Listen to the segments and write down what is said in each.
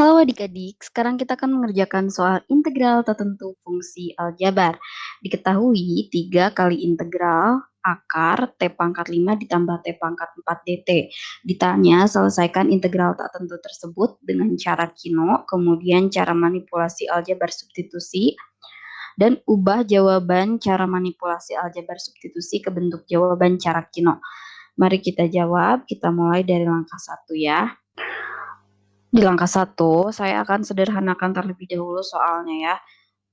Halo adik-adik, sekarang kita akan mengerjakan soal integral tertentu fungsi aljabar. Diketahui 3 kali integral akar T pangkat 5 ditambah T pangkat 4 dt. Ditanya selesaikan integral tak tentu tersebut dengan cara kino, kemudian cara manipulasi aljabar substitusi, dan ubah jawaban cara manipulasi aljabar substitusi ke bentuk jawaban cara kino. Mari kita jawab, kita mulai dari langkah 1 ya. Di langkah 1, saya akan sederhanakan terlebih dahulu soalnya ya.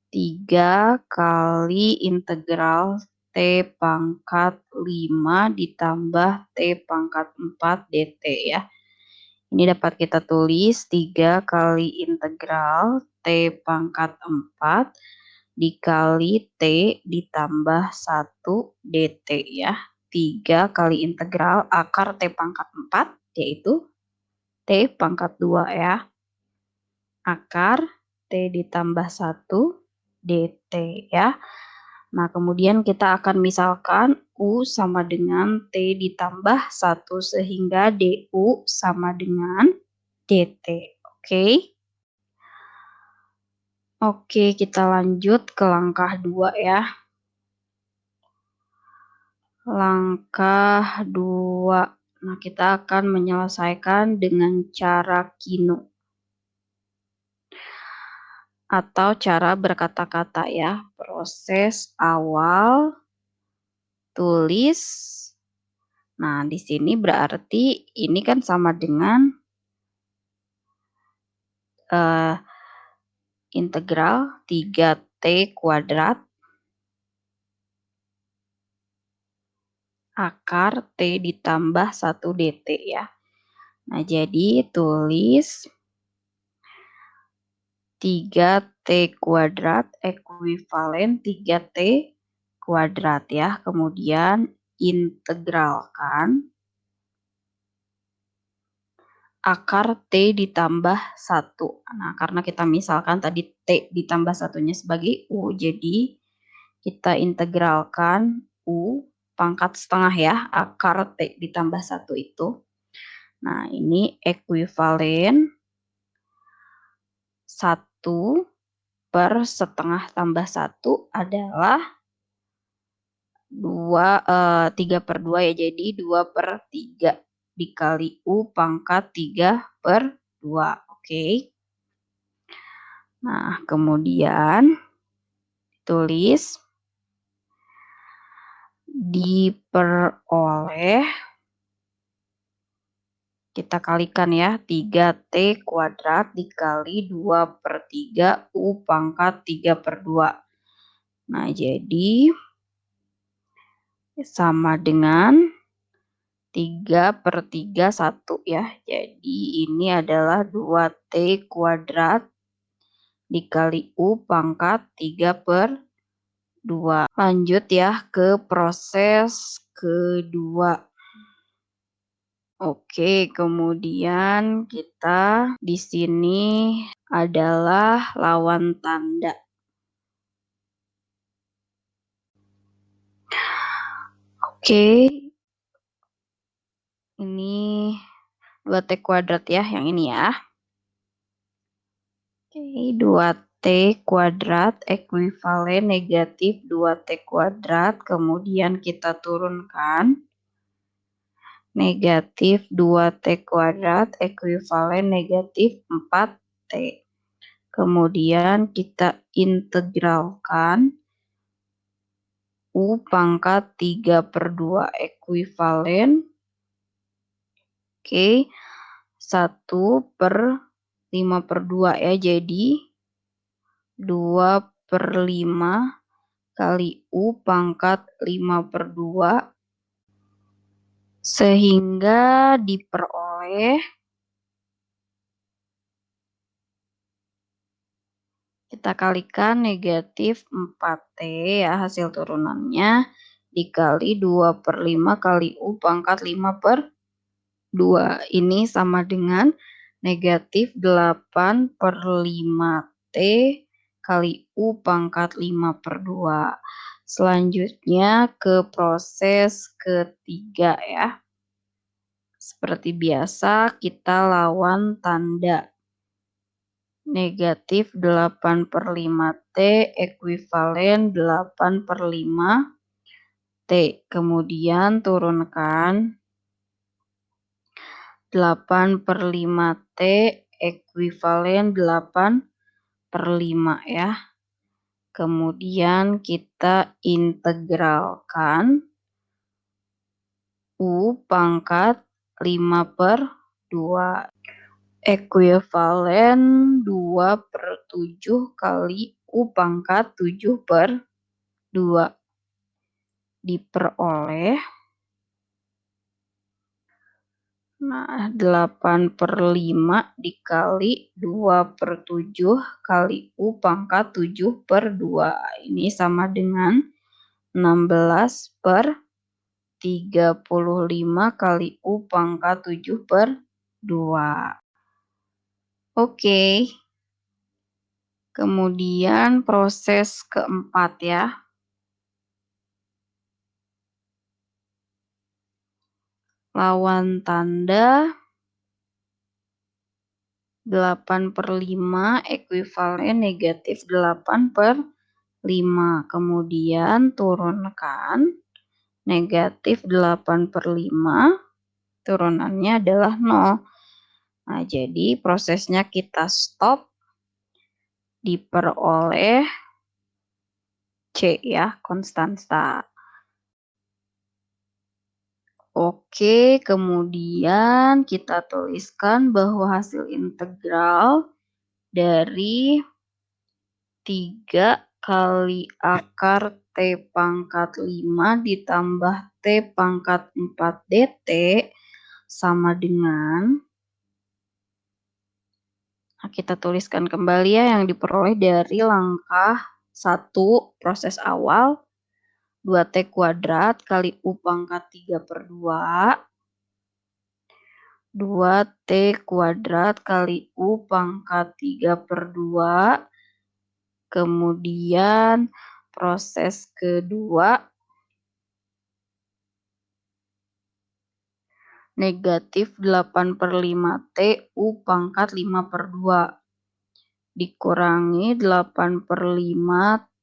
3 kali integral T pangkat 5 ditambah T pangkat 4 dt ya. Ini dapat kita tulis 3 kali integral T pangkat 4 dikali T ditambah 1 dt ya. 3 kali integral akar T pangkat 4 yaitu T pangkat 2 ya. Akar T ditambah 1 dt ya. Nah, kemudian kita akan misalkan U sama dengan T ditambah 1 sehingga DU sama dengan dt. Oke. Oke, kita lanjut ke langkah 2 ya. Langkah 2. Nah, kita akan menyelesaikan dengan cara kino atau cara berkata-kata ya. Proses awal, tulis. Nah, di sini berarti ini kan sama dengan integral 3T kuadrat akar T ditambah 1 dt ya. Nah, jadi tulis 3T kuadrat ekuivalen 3T kuadrat ya. Kemudian integralkan akar T ditambah 1. Nah, karena kita misalkan tadi T ditambah 1-nya sebagai U, jadi kita integralkan U pangkat setengah ya, akar T ditambah 1 itu. Nah, ini ekuivalen 1 per setengah tambah 1 adalah 3/2 ya, jadi 2/3 dikali U pangkat 3/2. Oke. Nah, kemudian tulis diperoleh, kita kalikan ya, 3T kuadrat dikali 2/3 U pangkat 3/2. Nah, jadi sama dengan 3/3 1 ya. Jadi ini adalah 2T kuadrat dikali U pangkat 3/2. Lanjut ya ke proses kedua. Oke, kemudian kita di sini adalah lawan tanda. Oke, ini 2T kuadrat ya, yang ini ya. Oke, 2T kuadrat ekuivalen negatif 2T kuadrat, kemudian kita turunkan negatif 2T kuadrat ekuivalen negatif 4T. Kemudian kita integralkan U pangkat 3/2 ekuivalen 1/5/2 ya, jadi 2/5 kali U pangkat 5/2 sehingga diperoleh, kita kalikan negatif 4T ya hasil turunannya dikali 2/5 kali U pangkat 5/2. Ini sama dengan negatif 8/5T kali U pangkat 5/2. Selanjutnya ke proses ketiga ya. Seperti biasa kita lawan tanda. negatif 8/5T ekuivalen 8/5T. Kemudian turunkan 8/5T ekuivalen 8/5 ya. Kemudian kita integralkan U pangkat 5/2 ekuivalen 2/7 kali U pangkat 7/2 diperoleh. Nah, 8/5 dikali 2/7 kali U pangkat 7/2. Ini sama dengan 16/35 kali U pangkat 7/2. Oke. Kemudian proses keempat ya. Lawan tanda 8/5 ekuivalen negatif 8/5. Kemudian turunkan negatif 8/5. Turunannya adalah 0. Nah, jadi prosesnya kita stop. Diperoleh C ya, konstanta. Oke, kemudian kita tuliskan bahwa hasil integral dari 3 kali akar T pangkat 5 ditambah T pangkat 4 dt sama dengan, nah kita tuliskan kembali ya yang diperoleh dari langkah 1 proses awal, 2T kuadrat kali U pangkat 3/2, 2T kuadrat kali U pangkat 3/2, kemudian proses kedua, negatif 8/5T U pangkat 5/2, dikurangi 8/5T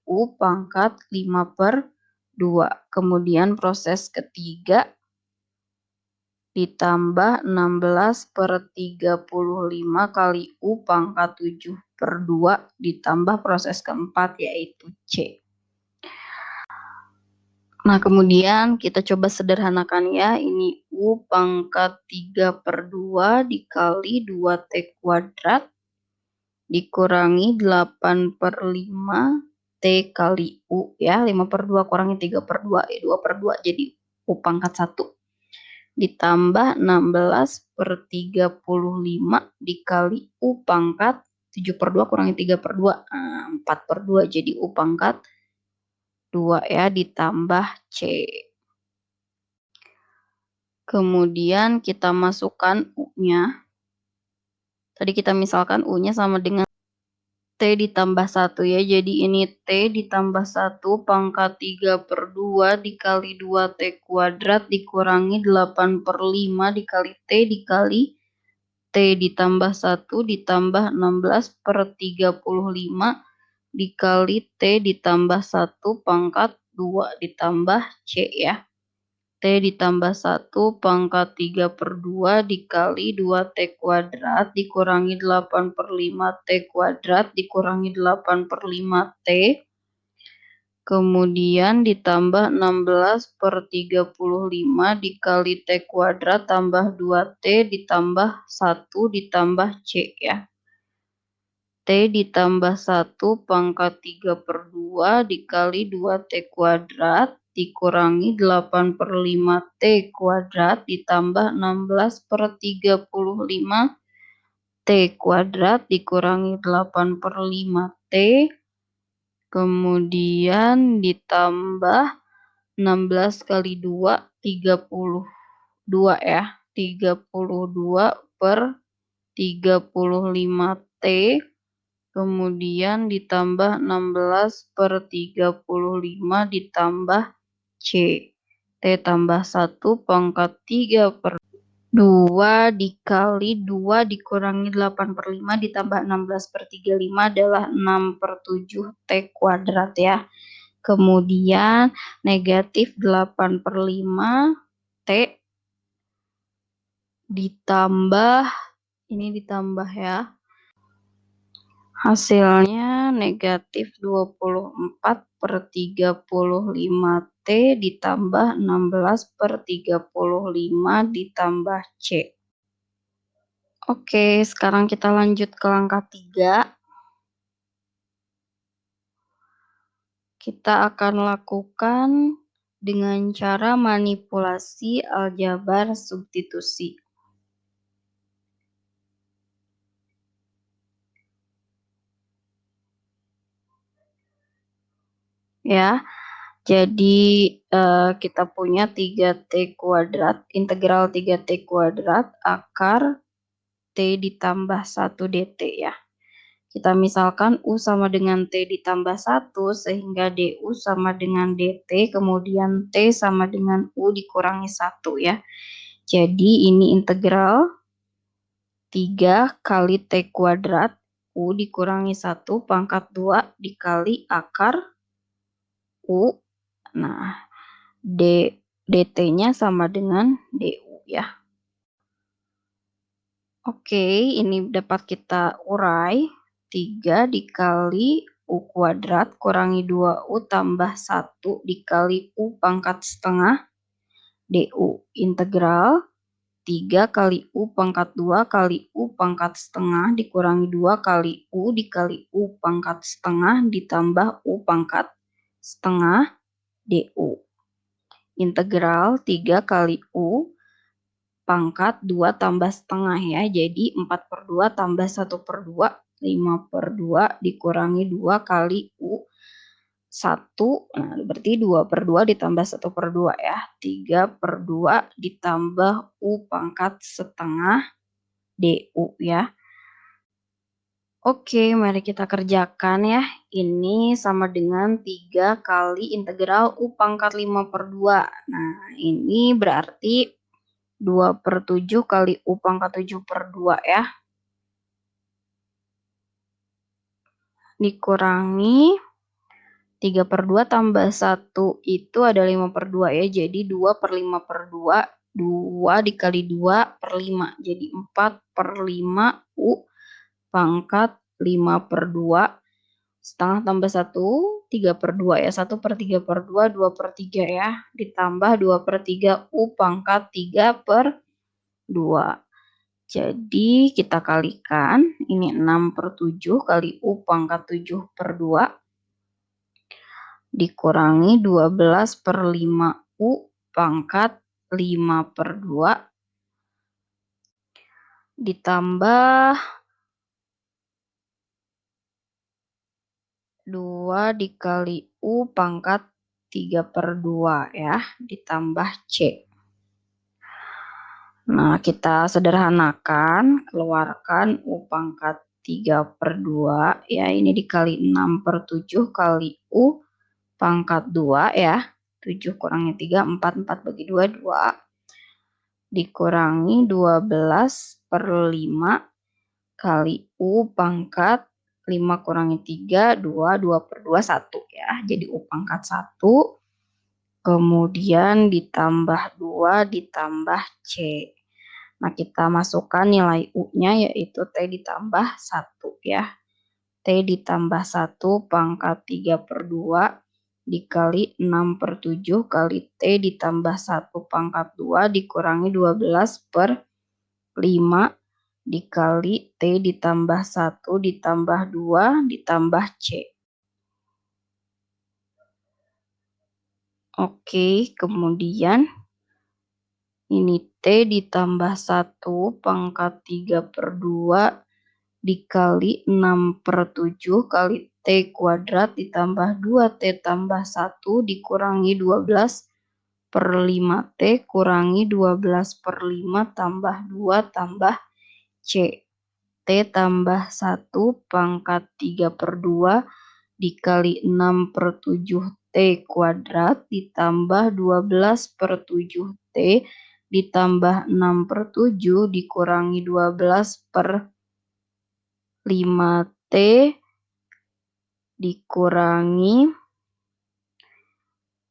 U pangkat 5/2. Kemudian proses ketiga, ditambah 16/35 kali U pangkat 7/2 ditambah proses keempat yaitu C. Nah, kemudian kita coba sederhanakan ya. Ini U pangkat 3/2 dikali 2T kuadrat dikurangi 8/5T kali U ya. 5/2 kurangi 3/2, 2/2 jadi U pangkat 1. Ditambah 16/35 dikali U pangkat 7/2 kurangi 3/2, 4/2 jadi U pangkat 2 ya, ditambah C. Kemudian kita masukkan U-nya. Tadi kita misalkan U-nya sama dengan T ditambah 1 ya, jadi ini T ditambah 1 pangkat 3/2 dikali 2T kuadrat dikurangi 8/5 dikali T dikali T ditambah 1 ditambah 16/35 dikali T ditambah 1 pangkat 2 ditambah C ya. T ditambah 1 pangkat 3/2 dikali 2T kuadrat dikurangi 8/5T kuadrat dikurangi 8/5T. Kemudian ditambah 16/35 dikali T kuadrat tambah 2T ditambah 1 ditambah C ya. T ditambah 1 pangkat 3/2 dikali 2T kuadrat dikurangi 8/5T kuadrat ditambah 16/35 T kuadrat dikurangi 8/5T, kemudian ditambah 16 kali 2, 32 ya, 32/35T, kemudian ditambah 16/35 ditambah C. T tambah 1 pangkat 3/. 2 dikali 2 dikurangi 8/5 ditambah 16/35 adalah 6/7 T kuadrat ya. Kemudian negatif 8/5 T ditambah, ini ditambah ya. Hasilnya negatif 24/35 T ditambah 16/35 ditambah C. Oke, sekarang kita lanjut ke langkah 3. Kita akan lakukan dengan cara manipulasi aljabar substitusi. Ya, jadi kita punya 3T kuadrat, integral 3T kuadrat akar T ditambah 1 dt ya. Kita misalkan U sama dengan T ditambah 1 sehingga DU sama dengan DT, kemudian T sama dengan U dikurangi 1 ya. Jadi ini integral 3 kali T kuadrat U dikurangi 1 pangkat 2 dikali akar U. Nah, dt-nya sama dengan DU ya. Oke, ini dapat kita urai. 3 dikali U kuadrat kurangi 2U tambah 1 dikali U pangkat setengah DU integral 3 kali U pangkat 2 kali U pangkat setengah dikurangi 2 kali U dikali U pangkat setengah ditambah U pangkat setengah DU. Integral 3 kali U pangkat 2 tambah setengah ya, jadi 4/2 tambah 1/2, 5/2 dikurangi 2 kali U 1, nah berarti 2/2 ditambah 1/2 ya, 3/2 ditambah U pangkat setengah DU ya. Oke, mari kita kerjakan ya. Ini sama dengan 3 kali integral U pangkat 5/2. Nah, ini berarti 2/7 kali U pangkat 7/2 ya. Dikurangi 3/2 tambah 1 itu ada 5/2 ya. Jadi 2/5/2. 2 dikali 2/5. Jadi 4/5 U pangkat 5/2. Setengah tambah 1, 3/2 ya. 1/3/2, 2/3 ya. Ditambah 2/3 U pangkat 3/2. Jadi kita kalikan, ini 6/7 kali U pangkat 7/2 dikurangi 12/5 U pangkat 5/2 ditambah 2 dikali U pangkat 3/2 ya, ditambah C. Nah, kita sederhanakan, keluarkan U pangkat 3/2 ya, ini dikali 6/7 kali U pangkat 2 ya, 7 kurangi 3, 4, 4 bagi 2, 2, dikurangi 12/5 kali U pangkat 5 kurangi 3, 2, 2/2, 1 ya, jadi U pangkat 1, kemudian ditambah 2 ditambah C. Nah, kita masukkan nilai U-nya yaitu T ditambah 1 ya. T ditambah 1 pangkat 3/2 dikali 6/7 kali T ditambah 1 pangkat 2 dikurangi 12/5 dikali T ditambah 1 ditambah 2 ditambah C. Oke, kemudian ini T ditambah 1 pangkat 3/2 dikali 6/7 kali T kuadrat ditambah 2T tambah 1 dikurangi 12/5 T kurangi 12/5 tambah 2 tambah C. T tambah 1 pangkat 3/2 dikali 6/7 T kuadrat ditambah 12/7 T ditambah 6/7 dikurangi 12/5T dikurangi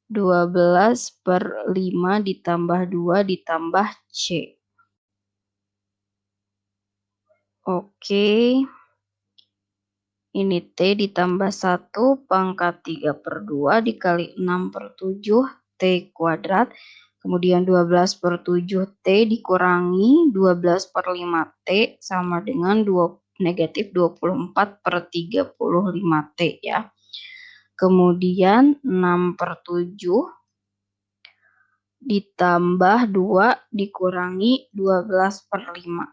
12/5 ditambah 2 ditambah C. Oke. Ini T ditambah 1 pangkat 3/2 dikali 6/7 T kuadrat. Kemudian 12/7 T dikurangi 12/5 T sama dengan negatif 24/35 T ya. Kemudian 6/7 ditambah 2 dikurangi 12/5.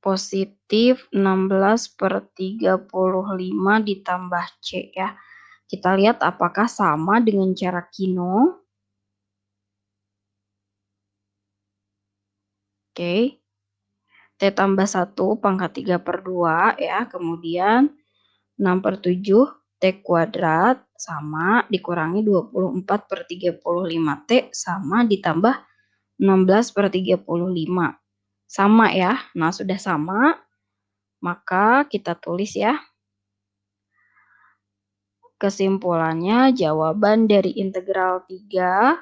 Positif 16/35 ditambah C ya. Kita lihat apakah sama dengan cara Kino. Oke. T tambah 1 pangkat 3/2 ya. Kemudian 6/7 T kuadrat sama dikurangi 24/35 T sama ditambah 16/35. Sama ya. Nah, sudah sama. Maka kita tulis ya. Kesimpulannya jawaban dari integral 3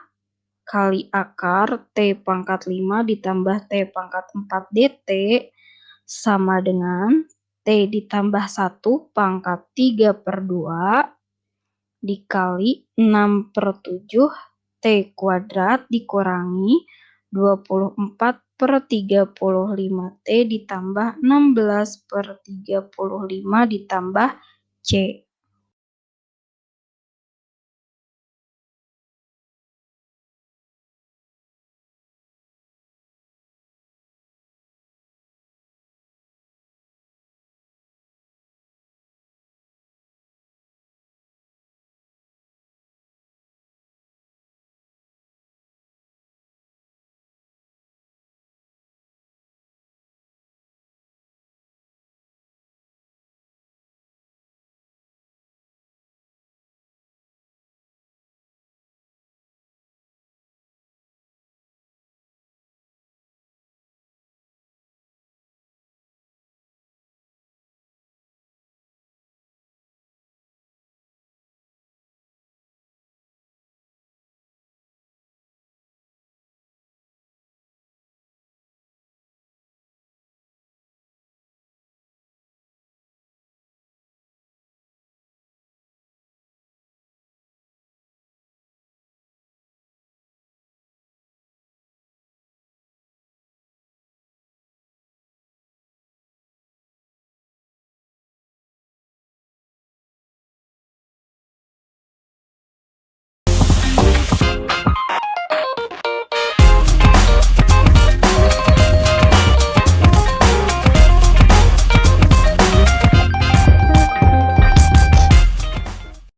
kali akar T pangkat 5 ditambah T pangkat 4 dt sama dengan T ditambah 1 pangkat 3/2 dikali 6/7 T kuadrat dikurangi 24/35 T ditambah 16/35 ditambah C.